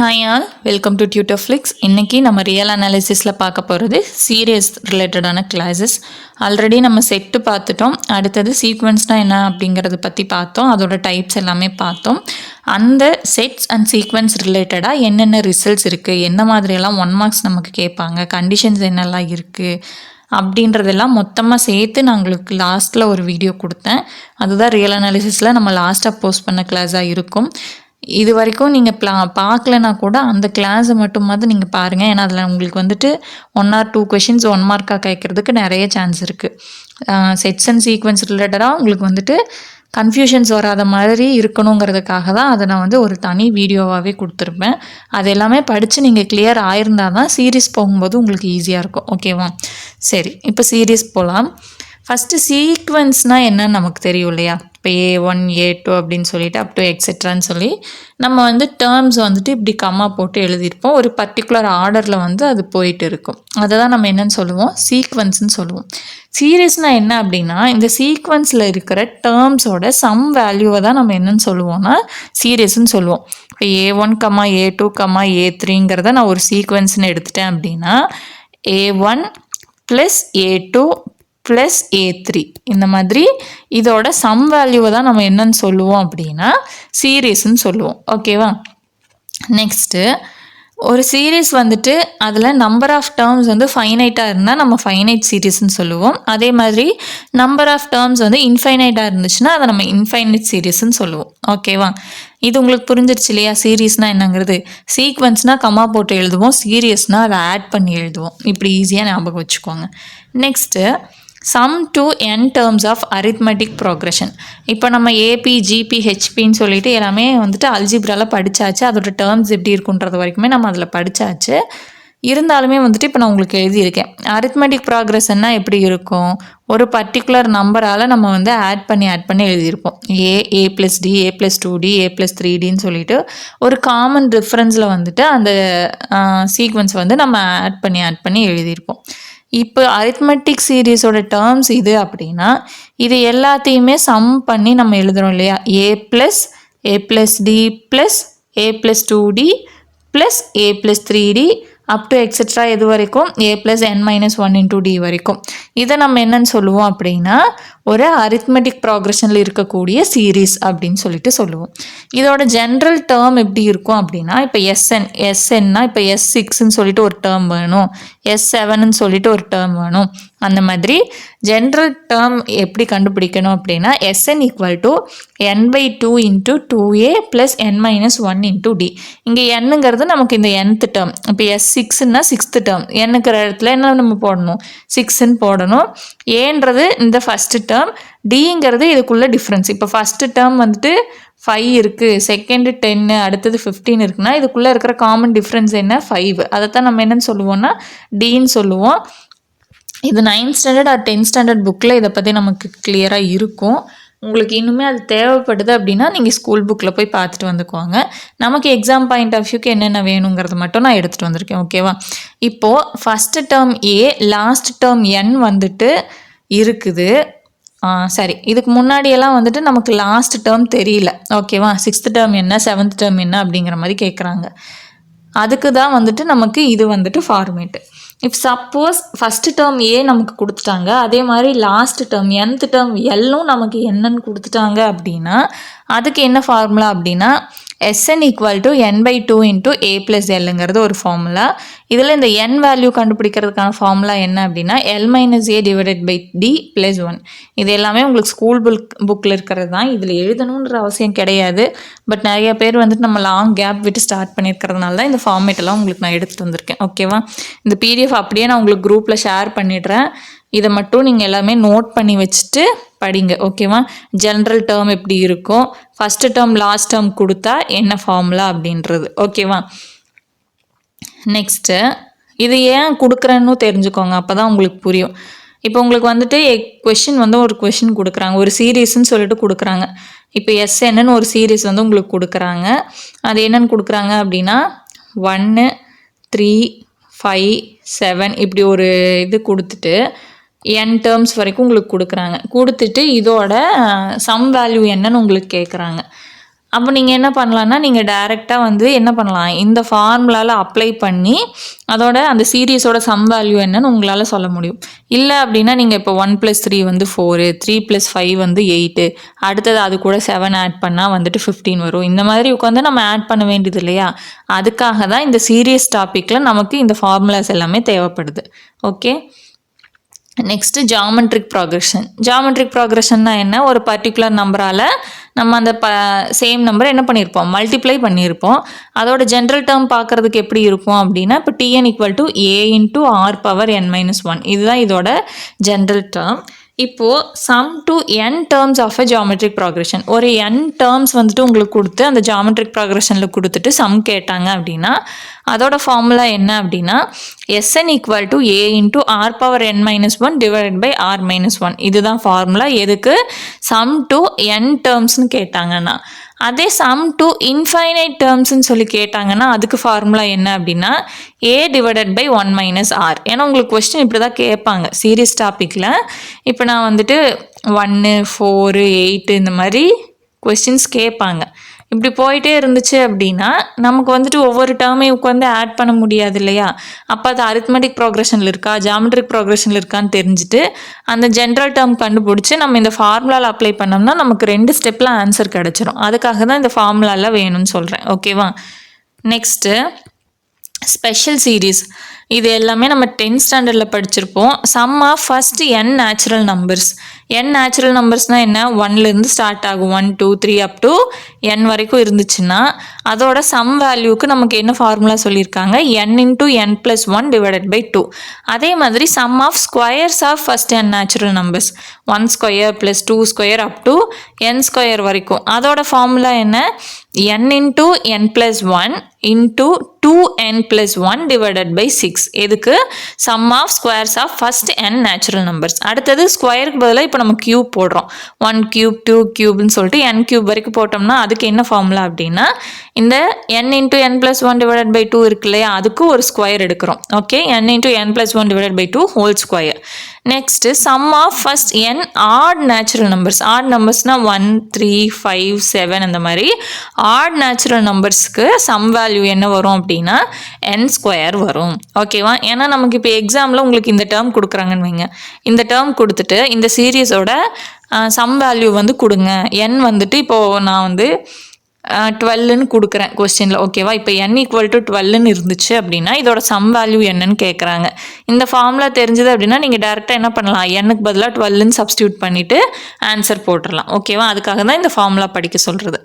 Hi all, welcome to TutorFlix. இன்றைக்கி நம்ம real அனாலிசிஸில் பார்க்க போகிறது சீரியஸ் ரிலேட்டடான கிளாஸஸ். ஆல்ரெடி நம்ம செட்டு பார்த்துட்டோம். அடுத்தது சீக்வன்ஸ்னால் என்ன அப்படிங்கிறத பற்றி பார்த்தோம். அதோட டைப்ஸ் எல்லாமே பார்த்தோம். அந்த செட்ஸ் அண்ட் சீக்வன்ஸ் ரிலேட்டடாக என்னென்ன ரிசல்ட்ஸ் இருக்குது, என்ன மாதிரியெல்லாம் 1 மார்க்ஸ் நமக்கு கேட்பாங்க, கண்டிஷன்ஸ் என்னெல்லாம் இருக்குது அப்படின்றதெல்லாம் மொத்தமாக சேர்த்து நான் உங்களுக்கு லாஸ்ட்டில் ஒரு வீடியோ கொடுத்தேன். அதுதான் ரியல் அனாலிசிஸில் நம்ம லாஸ்ட்டாக போஸ்ட் பண்ண கிளாஸாக இருக்கும். இது வரைக்கும் நீங்கள் பார்க்கலனா கூட அந்த கிளாஸை மட்டுமாவது நீங்கள் பாருங்கள். ஏன்னா அதில் உங்களுக்கு வந்துட்டு 1 or 2 கொஷின்ஸ் 1 மார்க்காக கேட்குறதுக்கு நிறைய சான்ஸ் இருக்குது. செட்ஸ் அண்ட் சீக்வன்ஸ் ரிலேட்டடாக உங்களுக்கு வந்துட்டு கன்ஃபியூஷன்ஸ் வராத மாதிரி இருக்கணுங்கிறதுக்காக தான் அதை நான் ஒரு தனி வீடியோவாகவே கொடுத்துருப்பேன். அது எல்லாமே படித்து நீங்கள் கிளியர் ஆயிருந்தால் தான் சீரீஸ் போகும்போது உங்களுக்கு ஈஸியாக இருக்கும். ஓகேவா? சரி, இப்போ சீரீஸ் போகலாம். ஃபஸ்ட்டு சீக்வன்ஸ்னால் என்னன்னு நமக்கு தெரியும் இல்லையா? இப்போ A1 A2 அப்படின்னு சொல்லிட்டு அப் டு எக்ஸெட்ரான்னு சொல்லி நம்ம டேர்ம்ஸ் இப்படி கம்மா போட்டு எழுதியிருப்போம். ஒரு பர்டிகுலர் ஆர்டரில் அது போயிட்டு இருக்கும். அதை தான் நம்ம என்னன்னு சொல்லுவோம்? சீக்வன்ஸ்ன்னு சொல்லுவோம். சீரீஸ்னால் என்ன அப்படின்னா, இந்த சீக்வன்ஸில் இருக்கிற டேர்ம்ஸோட சம் வேல்யூவை தான் நம்ம என்னன்னு சொல்லுவோம்னா சீரீஸ்ன்னு சொல்லுவோம். இப்போ A1, A2, A3ங்கிறத நான் ஒரு சீக்வன்ஸ்னு எடுத்துட்டேன் அப்படின்னா A1 + A2 + A3 இந்த மாதிரி இதோட சம் வேல்யூவை தான் நம்ம என்னன்னு சொல்லுவோம் அப்படின்னா சீரீஸ்ன்னு சொல்லுவோம். ஓகேவா? நெக்ஸ்ட்டு ஒரு சீரீஸ் அதில் நம்பர் ஆஃப் டேர்ம்ஸ் ஃபைனைட்டாக இருந்தால் நம்ம ஃபைனைட் சீரீஸ்ன்னு சொல்லுவோம். அதே மாதிரி நம்பர் ஆஃப் டேர்ம்ஸ் இன்ஃபைனைட்டாக இருந்துச்சுன்னா அதை நம்ம இன்ஃபைனைட் சீரீஸ்ன்னு சொல்லுவோம். ஓகேவா? இது உங்களுக்கு புரிஞ்சிருச்சு இல்லையா? சீரீஸ்னால் என்னங்கிறது. சீக்வன்ஸ்னால் கம்மா போட்டு எழுதுவோம், சீரியஸ்னால் அதை ஆட் பண்ணி எழுதுவோம். இப்படி ஈஸியாக ஞாபகம் வச்சுக்கோங்க. Next sum to n terms of arithmetic progression. இப்போ நம்ம ஏபி ஜிபி ஹெச்பின்னு சொல்லிட்டு எல்லாமே அல்ஜிப்ராவில் படித்தாச்சு. அதோட டேர்ம்ஸ் எப்படி இருக்குன்றது வரைக்குமே நம்ம அதில் படித்தாச்சு. இருந்தாலுமே இப்போ நான் உங்களுக்கு எழுதியிருக்கேன். அரித்மெட்டிக் ப்ராக்ரெஷன்னா எப்படி இருக்கும்? ஒரு பர்டிகுலர் நம்பரால் நம்ம ஆட் பண்ணி எழுதியிருப்போம். a + d, a + 2d, a + 3dன்னு சொல்லிட்டு ஒரு காமன் டிஃப்ரென்ஸில் அந்த சீக்வன்ஸ் நம்ம ஆட் பண்ணி எழுதியிருப்போம். இப்போ அரித்மெட்டிக் சீரீஸோட டேர்ம்ஸ் இது அப்படின்னா இது எல்லாத்தையுமே சம் பண்ணி நம்ம எழுதுகிறோம் இல்லையா? a + d + a + 2d + a + 3d up to etcetera எது வரைக்கும் a + n - 1 × d வரைக்கும். இதை நம்ம என்னன்னு சொல்லுவோம் அப்படின்னா ஒரு அரித்மெட்டிக் ப்ராக்ரெஷனில் இருக்கக்கூடிய சீரீஸ் அப்படின்னு சொல்லிட்டு சொல்லுவோம். இதோட ஜென்ரல் டேர்ம் எப்படி இருக்கும் அப்படின்னா, இப்போ எஸ்என்னா இப்போ S6ன்னு சொல்லிட்டு ஒரு டேர்ம் வேணும், S7ன்னு சொல்லிட்டு ஒரு டேர்ம் வேணும். அந்த மாதிரி ஜென்ரல் டேர்ம் எப்படி கண்டுபிடிக்கணும் அப்படின்னா Sn = n/2 × 2a + n - 1 × d. இங்கே என்னங்கிறது நமக்கு இந்த nth டேர்ம். இப்போ S6ன்னா 6th டேர்ம். என்னுக்கிற இடத்துல என்ன நம்ம போடணும்? 6ன்னு போடணும். ஏன்றது இந்த ஃபஸ்ட்டு டேர்ம், டிங்கிறது இதுக்குள்ள டிஃப்ரென்ஸ். இப்போ ஃபஸ்ட்டு டேர்ம் 5 இருக்குது, செகண்டு 10, அடுத்தது 15 இருக்குன்னா இதுக்குள்ளே இருக்கிற காமன் டிஃப்ரென்ஸ் என்ன? 5. அதைத்தான் நம்ம என்னன்னு சொல்லுவோம்னா டின்னு சொல்லுவோம். இது 9th standard R 10th standard புக்கில் இதை பற்றி நமக்கு கிளியராக இருக்கும். உங்களுக்கு இன்னுமே அது தேவைப்படுது அப்படின்னா நீங்கள் ஸ்கூல் புக்கில் போய் பார்த்துட்டு வந்துக்குவாங்க. நமக்கு எக்ஸாம் பாயிண்ட் ஆஃப் வியூக்கு என்னென்ன வேணுங்கிறது மட்டும் நான் எடுத்துகிட்டு வந்திருக்கேன். ஓகேவா? இப்போது first term A, last term n இருக்குது. சரி, இதுக்கு முன்னாடியெல்லாம் நமக்கு லாஸ்ட் டேர்ம் தெரியல. ஓகேவா? 6th டேர்ம் என்ன, 7th டேர்ம் என்ன அப்படிங்கிற மாதிரி கேட்குறாங்க. அதுக்கு தான் நமக்கு இது format. If suppose first term A நமக்கு கொடுத்துட்டாங்க, அதே மாதிரி லாஸ்ட் டேர்ம் nth டேர்ம் Lலும் நமக்கு என்னன்னு கொடுத்துட்டாங்க அப்படின்னா அதுக்கு என்ன ஃபார்முலா அப்படின்னா Sn = n/2 × a + Lங்கிறது ஒரு ஃபார்முலா. இதில் இந்த n வேல்யூ கண்டுபிடிக்கிறதுக்கான ஃபார்முலா என்ன அப்படின்னா L - a / d + 1. இது எல்லாமே உங்களுக்கு ஸ்கூல் புக்கில் இருக்கிறது தான். இதில் எழுதணுன்ற அவசியம் கிடையாது. பட் நிறைய பேர் நம்ம லாங் கேப் விட்டு ஸ்டார்ட் பண்ணியிருக்கிறதுனால தான் இந்த ஃபார்மேட்டெல்லாம் உங்களுக்கு நான் எடுத்துகிட்டு வந்திருக்கேன். ஓகேவா? இந்த PDF அப்படியே நான் உங்களுக்கு குரூப்பில் ஷேர் பண்ணிடுறேன். இதை மட்டும் நீங்கள் எல்லாமே நோட் பண்ணி வச்சுட்டு படிங்க. ஓகேவா? ஜென்ரல் டேர்ம் எப்படி இருக்கும், ஃபஸ்ட்டு டேர்ம் லாஸ்ட் டேர்ம் கொடுத்தா என்ன ஃபார்முலா அப்படின்றது. ஓகேவா? நெக்ஸ்ட்டு இது ஏன் கொடுக்குறேன்னு தெரிஞ்சுக்கோங்க, அப்போ தான் உங்களுக்கு புரியும். இப்போ உங்களுக்கு கொஷின் ஒரு கொஷின் கொடுக்குறாங்க, ஒரு சீரீஸ்ன்னு சொல்லிட்டு கொடுக்குறாங்க. இப்போ SNன்னு ஒரு சீரீஸ் உங்களுக்கு கொடுக்குறாங்க. அது என்னென்னு கொடுக்குறாங்க அப்படின்னா 1, 3, 5, 7 இப்படி ஒரு இது கொடுத்துட்டு n டேர்ம்ஸ் வரைக்கும் உங்களுக்கு கொடுக்குறாங்க. கொடுத்துட்டு இதோட சம் வேல்யூ என்னன்னு உங்களுக்கு கேட்குறாங்க. அப்போ நீங்கள் என்ன பண்ணலான்னா நீங்கள் டைரெக்டாக வந்து என்ன பண்ணலாம், இந்த ஃபார்முலாவில் அப்ளை பண்ணி அதோட அந்த சீரீஸோட சம் வேல்யூ என்னன்னு உங்களால் சொல்ல முடியும். இல்லை அப்படின்னா நீங்கள் இப்போ 1 + 3 வந்து 4, 3 + 5 வந்து 8, அடுத்தது அது கூட 7 ஆட் பண்ணால் வந்துட்டு 15 வரும். இந்த மாதிரி உட்காந்து நம்ம ஆட் பண்ண வேண்டியது இல்லையா? அதுக்காக தான் இந்த சீரியஸ் டாப்பிக்கில் நமக்கு இந்த ஃபார்முலாஸ் எல்லாமே தேவைப்படுது. Okay, next geometric progression. Geometric ப்ராக்ரெஷன்னா என்ன, ஒரு பர்டிகுலர் நம்பரால் நம்ம அந்த சேம் நம்பரை என்ன பண்ணியிருப்போம், மல்டிப்ளை பண்ணியிருப்போம். அதோட ஜென்ரல் டேர்ம் பார்க்குறதுக்கு எப்படி இருக்கும் அப்படின்னா, இப்போ Tn = a × r⁻n−1 இதுதான் இதோட ஜென்ரல் டேர்ம். இப்போது sum to n terms of a geometric progression, ஒரு n டேர்ம்ஸ் வந்துட்டு உங்களுக்கு கொடுத்து அந்த ஜாமெட்ரிக் ப்ராக்ரெஷனில் கொடுத்துட்டு சம் கேட்டாங்க அப்படின்னா அதோட ஃபார்முலா என்ன அப்படின்னா Sn = a × r⁻n−1 / r−1 இதுதான் ஃபார்முலா. எதுக்கு, சம் டு n டேர்ம்ஸ்னு கேட்டாங்கன்னா. அதே சம் டு இன்ஃபைனைட் டேர்ம்ஸ்ன்னு சொல்லி கேட்டாங்கன்னா அதுக்கு ஃபார்முலா என்ன அப்படின்னா a / 1 - r. ஏன்னா உங்களுக்கு கொஸ்டின் இப்படி தான் கேட்பாங்க சீரியஸ் டாப்பிக்கில். இப்போ நான் வந்துட்டு 1, 4, 8 இந்த மாதிரி கொஸ்டின்ஸ் கேட்பாங்க. இப்படி போயிட்டே இருந்துச்சு அப்படின்னா நமக்கு வந்துட்டு ஒவ்வொரு டேர்மையும் உட்காந்து ஆட் பண்ண முடியாது இல்லையா? அப்போ அது அரித்மெட்டிக் ப்ராக்ரெஷனில் இருக்கா ஜாமெட்ரிக் ப்ராக்ரெஷனில் இருக்கான்னு தெரிஞ்சுட்டு அந்த ஜென்ரல் டேர்ம் கண்டுபிடிச்சி நம்ம இந்த ஃபார்முலாவில் அப்ளை பண்ணோம்னா நமக்கு 2 ஸ்டெப்பில் ஆன்சர் கிடச்சிரும். அதுக்காக தான் இந்த ஃபார்முலாவில் வேணும்னு சொல்கிறேன். ஓகேவா, நெக்ஸ்ட்டு ஸ்பெஷல் சீரீஸ். இது எல்லாமே நம்ம 10th ஸ்டாண்டர்டில் படிச்சிருப்போம். Sum of first n natural numbers. n natural நம்பர்ஸ்னால் என்ன, 1லேருந்து ஸ்டார்ட் ஆகும், 1, 2, 3 அப் டு n வரைக்கும் இருந்துச்சுன்னா அதோட சம் வேல்யூக்கு நமக்கு என்ன ஃபார்முலா சொல்லியிருக்காங்க, n × n + 1 / 2. அதே மாதிரி sum of squares of first n natural numbers, 1² + 2² up to n² வரைக்கும். அதோட ஃபார்முலா என்ன, n × n + 1 × 2n + 1 / 6. எதுக்கு, sum of squares of first n natural numbers. அடுத்தது ஸ்கொயருக்கு பதிலாக இப்போ நம்ம கியூப் போடுறோம், 1³ 2³ சொல்லிட்டு n³ வரைக்கும் போட்டோம்னா அதுக்கு என்ன ஃபார்முலா அப்படின்னா இந்த n × n + 1 / 2 இருக்கு இல்லையா, அதுக்கு ஒரு ஸ்கொயர் எடுக்கிறோம். Okay, n × n + 1 / 2 whole square. Next sum of first n odd natural numbers. Odd நம்பர்ஸ்னால் 1, 3, 5, 7 அந்த மாதிரி ஆட் நேச்சுரல் நம்பர்ஸ்க்கு சம் வேல்யூ என்ன வரும் அப்படின்னா n² வரும். ஓகேவா, ஏன்னா நமக்கு இப்போ எக்ஸாமில் உங்களுக்கு இந்த டேர்ம் கொடுக்குறாங்கன்னு வைங்க, இந்த டேர்ம் கொடுத்துட்டு இந்த சீரியஸோட சம் வேல்யூ வந்து கொடுங்க. n வந்துட்டு இப்போது நான் வந்து 12ன்னு கொடுக்குறேன் கொஸ்டினில். ஓகேவா, இப்போ n = 12ன்னு இருந்துச்சு அப்படின்னா இதோட சம் வேல்யூ என்னன்னு கேட்குறாங்க. இந்த ஃபார்முலா தெரிஞ்சது அப்படின்னா நீங்கள் டேரெக்டாக என்ன பண்ணலாம், n-க்கு பதிலாக 12ன்னு சப்ஸ்டியூட் பண்ணிவிட்டு ஆன்சர் போட்டுடலாம். ஓகேவா, அதுக்காக தான் இந்த ஃபார்முலா படிக்க சொல்கிறது.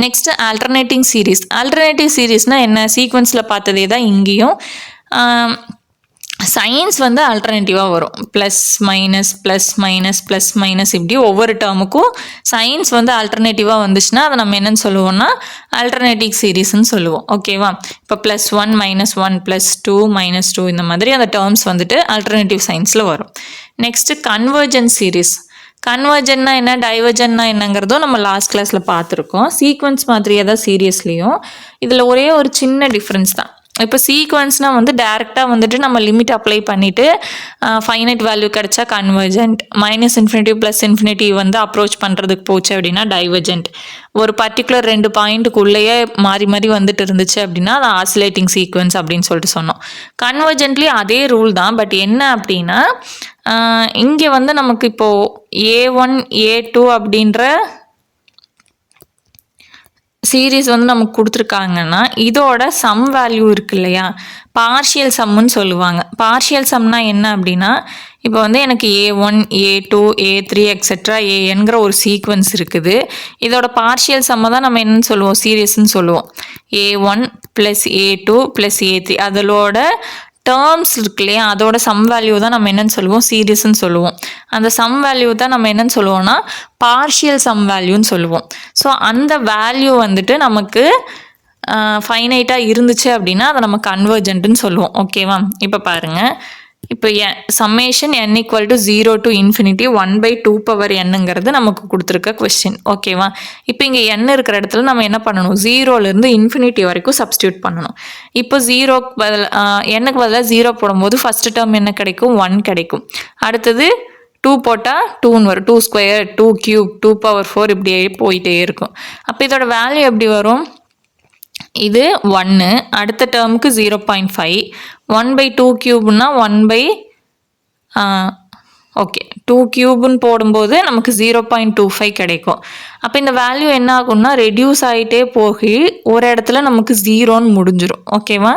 Next alternating series. ஆல்டர்னேட்டிவ் சீரீஸ்னால் என்ன, சீக்வன்ஸில் பார்த்ததே தான் இங்கேயும். சைன்ஸ் வந்து ஆல்டர்னேட்டிவாக வரும், plus minus plus minus plus minus இப்படி ஒவ்வொரு டேர்முக்கும் சைன்ஸ் வந்து ஆல்டர்னேட்டிவாக வந்துச்சுன்னா அதை நம்ம என்னென்னு சொல்லுவோம்னா ஆல்டர்னேட்டிவ் சீரீஸ்ன்னு சொல்லுவோம். ஓகேவா, இப்போ +1 -1 +2 -2 இந்த மாதிரி அந்த டேர்ம்ஸ் வந்துட்டு ஆல்டர்னேட்டிவ் சைன்ஸில் வரும். Next convergent series. கன்வர்ஜென்ட்னா என்ன, டைவர்ஜென்ட்னா என்னங்கிறதும் நம்ம லாஸ்ட் கிளாஸில் பார்த்துருக்கோம். சீக்வன்ஸ் மாதிரியே தான் சீரியஸ்லேயும். இதில் ஒரே ஒரு சின்ன டிஃப்ரென்ஸ் தான். இப்போ சீக்வன்ஸ்னால் வந்து டேரெக்டாக வந்துட்டு நம்ம லிமிட் அப்ளை பண்ணிவிட்டு ஃபைனைட் வேல்யூ கிடச்சா கன்வர்ஜென்ட், -∞ +∞ வந்து அப்ரோச் பண்ணுறதுக்கு போச்சு அப்படின்னா டைவர்ஜென்ட். ஒரு பர்டிகுலர் 2 பாயிண்ட்டுக்குள்ளேயே மாறி மாறி வந்துட்டு இருந்துச்சு அப்படின்னா அது ஆசிலேட்டிங் சீக்வன்ஸ் அப்படின்னு சொல்லிட்டு சொன்னோம். கன்வர்ஜென்ட்லேயும் அதே ரூல் தான், பட் என்ன அப்படின்னா இங்கே வந்து நமக்கு இப்போது A1 A2 அப்படின்ற சீரீஸ் வந்து நமக்கு கொடுத்துருக்காங்கன்னா இதோட சம் வேல்யூ இருக்கு இல்லையா, பார்ஷியல் சம்முன்னு சொல்லுவாங்க. பார்ஷியல் சம்னா என்ன அப்படின்னா இப்போ வந்து எனக்கு A1 A2 A3 எக்ஸெட்ரா ANங்கிற ஒரு சீக்வன்ஸ் இருக்குது. இதோட பார்ஷியல் சம்மை தான் நம்ம என்னன்னு சொல்லுவோம், சீரீஸ்ன்னு சொல்லுவோம். A1 + A2 + A3 அதோட டேர்ம்ஸ் இருக்கு இல்லையா, அதோட சம் வேல்யூ தான் நம்ம என்னன்னு சொல்லுவோம், சீரீஸ்ன்னு சொல்லுவோம். அந்த சம் வேல்யூ தான் நம்ம என்னன்னு சொல்லுவோம்னா பார்ஷியல் சம் வேல்யூன்னு சொல்லுவோம். ஸோ அந்த வேல்யூ வந்துட்டு நமக்கு ஃபைனைட்டாக இருந்துச்சு அப்படின்னா அதை நம்ம கன்வர்ஜென்ட்னு சொல்லுவோம். ஓகேவா, இப்போ பாருங்கள், இப்போ சம்மேஷன் n = 0 to ∞ 1/2n நமக்கு கொடுத்துருக்க கொஸ்டின். ஓகேவா, இப்போ இங்கே n இருக்கிற இடத்துல நம்ம என்ன பண்ணணும், 0லேருந்து ∞ வரைக்கும் சப்ஸ்டியூட் பண்ணணும். இப்போ 0க்கு பதில் n-க்கு பதிலாக 0 போடும்போது ஃபஸ்ட்டு டேர்ம் என்ன கிடைக்கும், 1 கிடைக்கும். அடுத்தது 2 போட்டால் 2ன்னு வரும், 2 ஸ்கொயர், 2 கியூப், 2^4 இப்படியே போயிட்டே இருக்கும். அப்போ இதோட வேல்யூ எப்படி வரும்? இது 1, அடுத்த டேர்முக்கு 0.5, 1/2 கியூப்னா 2 கியூப்னு போடும்போது நமக்கு 0.25 கிடைக்கும். அப்போ இந்த வேல்யூ என்ன ஆகும்னா ரெடியூஸ் ஆகிட்டே போகி ஒரு இடத்துல நமக்கு 0ன்னு முடிஞ்சிடும். ஓகேவா?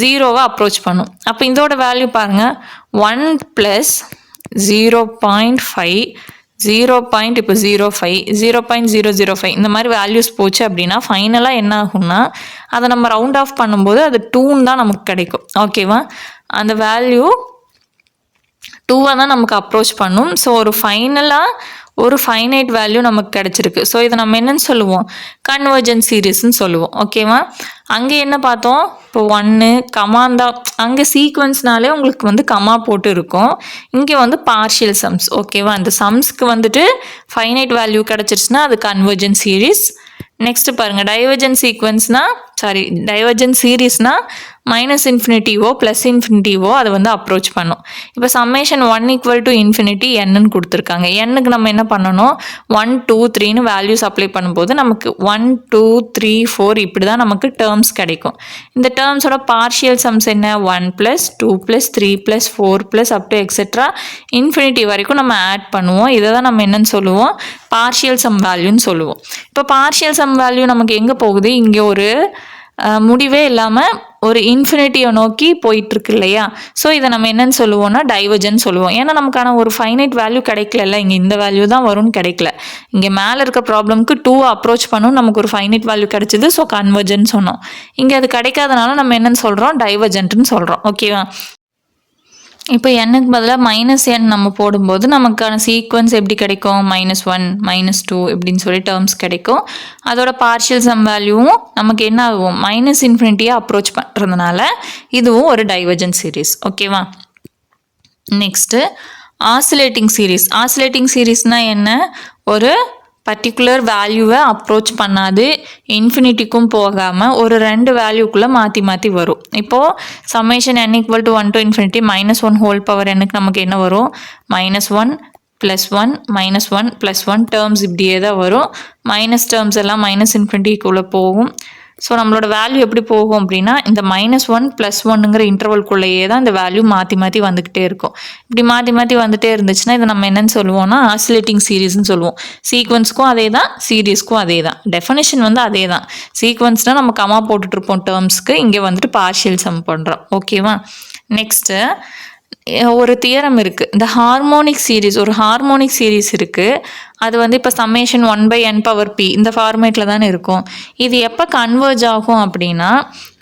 0வை அப்ரோச் பண்ணும். அப்போ இதோட வேல்யூ பாருங்கள், 1 + 0.5, 0.05 இந்த மாதிரி வேல்யூஸ் போச்சு அப்படின்னா ஃபைனலாக என்ன ஆகும்னா அதை நம்ம ரவுண்ட் ஆஃப் பண்ணும்போது அது 2ன்னு தான் நமக்கு கிடைக்கும். ஓகேவா? அந்த வேல்யூ 2 தான் நமக்கு அப்ரோச் பண்ணும். ஸோ ஒரு ஃபைனைட் வேல்யூ நமக்கு கிடச்சிருக்கு. ஸோ இதை நம்ம என்னன்னு சொல்லுவோம்? கன்வர்ஜென்ட் சீரீஸ்ன்னு சொல்லுவோம். ஓகேவா? அங்கே என்ன பார்த்தோம்? இப்போ 1 கமான் தான், அங்கே சீக்வன்ஸ்னாலே உங்களுக்கு கமா போட்டு இருக்கும். இங்கே பார்ஷியல் சம்ஸ். ஓகேவா? அந்த சம்ஸ்க்கு ஃபைனைட் வேல்யூ கிடச்சிருச்சுன்னா அது கன்வர்ஜென்ட் சீரீஸ். நெக்ஸ்ட் பாருங்கள், டைவர்ஜென்ட் சீரீஸ்னால் -∞வோ +∞வோ அதை அப்ரோச் பண்ணும். இப்போ சம்மேஷன் 1 = ன்னு கொடுத்துருக்காங்க. எண்ணுக்கு நம்ம என்ன பண்ணணும்? 1, 2, 3ன்னு வேல்யூஸ் அப்ளை பண்ணும்போது நமக்கு 1, 2, 3, 4 இப்படி தான் நமக்கு டேர்ம்ஸ் கிடைக்கும். இந்த டேர்ம்ஸோட பார்ஷியல் சம்ஸ் என்ன? 1 + 2 + 3 + 4 + up to etc. ∞ வரைக்கும் நம்ம ஆட் பண்ணுவோம். இதை தான் நம்ம என்னன்னு சொல்லுவோம்? பார்ஷியல் சம் வேல்யூன்னு சொல்லுவோம். இப்போ பார்ஷியல் சம் வேல்யூ நமக்கு எங்கே போகுது? இங்கே ஒரு முடிவே இல்லாமல் ஒரு இன்ஃபினிட்டியை நோக்கி போயிட்டுருக்கு இல்லையா? ஸோ இதை நம்ம என்னன்னு சொல்லுவோம்னா டைவர்ஜென்ட் சொல்லுவோம். ஏன்னா நமக்கான ஒரு ஃபைனைட் வேல்யூ கிடைக்கல, இங்கே இந்த வேல்யூ தான் வரும்னு கிடைக்கல. இங்கே மேலே இருக்க ப்ராப்ளம்க்கு 2 அப்ரோச் பண்ணும், நமக்கு ஒரு ஃபைனைட் வேல்யூ கிடைச்சிது. ஸோ கன்வர்ஜென்ட் சொன்னோம். இங்கே அது கிடைக்காதனால நம்ம என்னன்னு சொல்கிறோம்? டைவர்ஜென்ட்னு சொல்கிறோம். ஓகேவா? இப்போ எண்ணுக்கு பதிலாக -n நம்ம போடும்போது நமக்கான சீக்வன்ஸ் எப்படி கிடைக்கும்? -1, -2 இப்படின்னு சொல்லி டேர்ம்ஸ் கிடைக்கும். அதோட பார்ஷியல் சம் வேல்யூவும் நமக்கு என்ன ஆகும்? -∞ அப்ரோச் பண்ணுறதுனால இதுவும் ஒரு டைவர்ஜென்ட் சீரீஸ். ஓகேவா? நெக்ஸ்ட்டு ஆசிலேட்டிங் சீரீஸ்னால் என்ன? ஒரு பர்டிகுலர் வேல்யூவை அப்ரோச் பண்ணாது, இன்ஃபினிட்டிக்கும் போகாமல் ஒரு 2 வேல்யூக்குள்ளே மாற்றி வரும். இப்போது சம்மேஷன் n = 1 to ∞ -1^n நமக்கு என்ன வரும்? -1 +1 -1 +1 டேர்ம்ஸ் இப்படியே தான் வரும். மைனஸ் டேர்ம்ஸ் எல்லாம் -∞ போகும். ஸோ நம்மளோட வேல்யூ எப்படி போகும் அப்படின்னா இந்த -1 +1ங்கிற இன்டர்வல்குள்ளேயே தான் இந்த வேல்யூ மாற்றி வந்துக்கிட்டே இருக்கும். இப்படி மாற்றி வந்துகிட்டே இருந்துச்சுன்னா இதை நம்ம என்னென்னு சொல்லுவோம்னா ஆசிலேட்டிங் சீரீஸ்ன்னு சொல்லுவோம். சீக்வன்ஸ்க்கும் அதே தான், சீரீஸ்க்கும் அதே தான். டெஃபினேஷன் அதே தான். சீக்வன்ஸ்னால் நம்ம கமா போட்டுட்ருப்போம் டேர்ம்ஸ்க்கு, இங்கே பார்ஷியல் சம் பண்ணுறோம். ஓகேவா? நெக்ஸ்ட்டு ஒரு தியரம் இருக்குது. இந்த ஹார்மோனிக் சீரீஸ் இருக்குது. அது இப்போ சம்மேஷன் 1/n⁻p இந்த ஃபார்மேட்டில் தானே இருக்கும். இது எப்போ கன்வர்ஜ் ஆகும் அப்படின்னா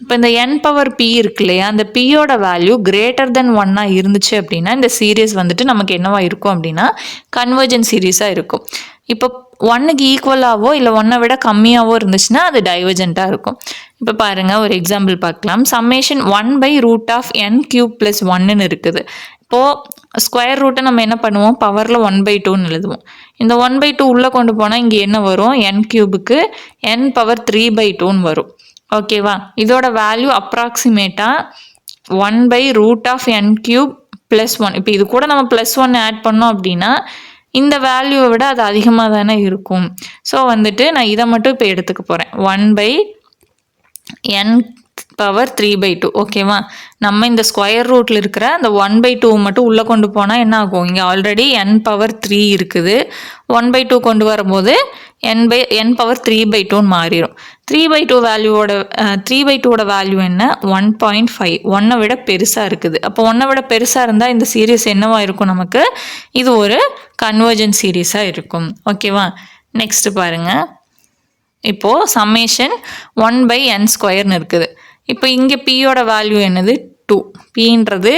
இப்போ இந்த n⁻p இருக்கு இல்லையா, அந்த பியோட வேல்யூ >1 இருந்துச்சு அப்படின்னா இந்த சீரீஸ் நமக்கு என்னவா இருக்கும் அப்படின்னா கன்வர்ஜென்ட் சீரீஸாக இருக்கும். இப்போ 1க்கு ஈக்குவலாகவோ இல்லை 1ஐ விட கம்மியாகவோ இருந்துச்சுன்னா அது டைவர்ஜென்ட்டாக இருக்கும். இப்போ பாருங்கள், ஒரு எக்ஸாம்பிள் பார்க்கலாம். சம்மேஷன் 1/√n³ + 1ன்னு இருக்குது. இப்போது ஸ்கொயர் ரூட்டை நம்ம என்ன பண்ணுவோம்? பவரில் 1/2ன்னு எழுதுவோம். இந்த 1/2 உள்ளே கொண்டு போனால் இங்கே என்ன வரும்? n³ n⁻3/2ன்னு வரும். ஓகேவா? இதோட வேல்யூ அப்ராக்சிமேட்டாக 1/√n³ + 1. இப்போ இது கூட நம்ம +1 ஆட் பண்ணோம் அப்படின்னா இந்த வேல்யூவை விட அது அதிகமாக தானே இருக்கும். ஸோ நான் இதை மட்டும் இப்போ எடுத்துக்க போகிறேன். 1/n⁻3/2. ஓகேவா? நம்ம இந்த ஸ்கொயர் ரூட்டில் இருக்கிற அந்த 1/2 மட்டும் உள்ளே கொண்டு போனால் என்ன ஆகும்? இங்கே ஆல்ரெடி n⁻3 இருக்குது. 1/2 கொண்டு வரும்போது n⁻3/2ன்னு மாறிடும். 3/2 வேல்யூவோட 3/2ஓட வேல்யூ என்ன? 1.5. 1ஐ விட பெருசாக இருக்குது. அப்போ 1ஐ விட பெருசாக இருந்தால் இந்த சீரீஸ் என்னவாக இருக்கும்? நமக்கு இது ஒரு கன்வர்ஜென்ட் சீரீஸாக இருக்கும். ஓகேவா? நெக்ஸ்ட் பாருங்கள். இப்போது சம்மேஷன் 1/n² இருக்குது. இப்போ இங்கே பியோட வேல்யூ என்னது? 2. பின்றது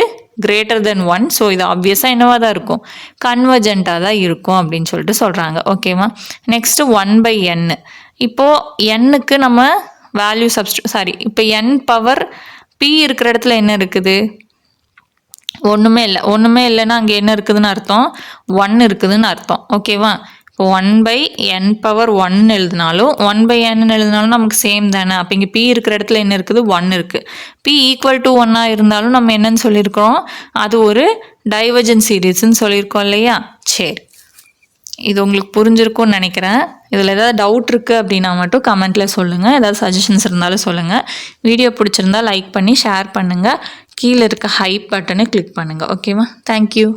>1. ஸோ இது ஆப்வியஸாக என்னவாக தான் இருக்கும்? கன்வர்ஜென்ட்டாக தான் இருக்கும் அப்படின்னு சொல்லிட்டு சொல்கிறாங்க. ஓகேவா? Next 1/n. இப்போது n-க்கு நம்ம வேல்யூ இப்போ n⁻p இருக்கிற இடத்துல என்ன இருக்குது? ஒன்றுமே இல்லைன்னா அங்கே என்ன இருக்குதுன்னு அர்த்தம்? 1 இருக்குதுன்னு அர்த்தம். ஓகேவா? இப்போ 1/n⁴ எழுதினாலும் 1/n எழுதினாலும் நமக்கு சேம் தானே. அப்போ இங்கே p இருக்கிற இடத்துல என்ன இருக்குது, 1 இருக்குது. p ஈக்குவல் டு 1 இருந்தாலும் நம்ம என்னன்னு சொல்லியிருக்கிறோம், அது ஒரு டைவர்ஜென்ட் சீரீஸ்ன்னு சொல்லியிருக்கோம் இல்லையா. சரி, இது உங்களுக்கு புரிஞ்சிருக்கும்னு நினைக்கிறேன். இதில் ஏதாவது டவுட் இருக்குது அப்படின்னா மட்டும் கமெண்ட்டில் சொல்லுங்கள். ஏதாவது சஜஷன்ஸ் இருந்தாலும் சொல்லுங்கள். வீடியோ பிடிச்சிருந்தா லைக் பண்ணி ஷேர் பண்ணுங்கள். கீழே இருக்க ஹைப் பட்டனை கிளிக் பண்ணுங்கள். ஓகேவா? தேங்க்யூ.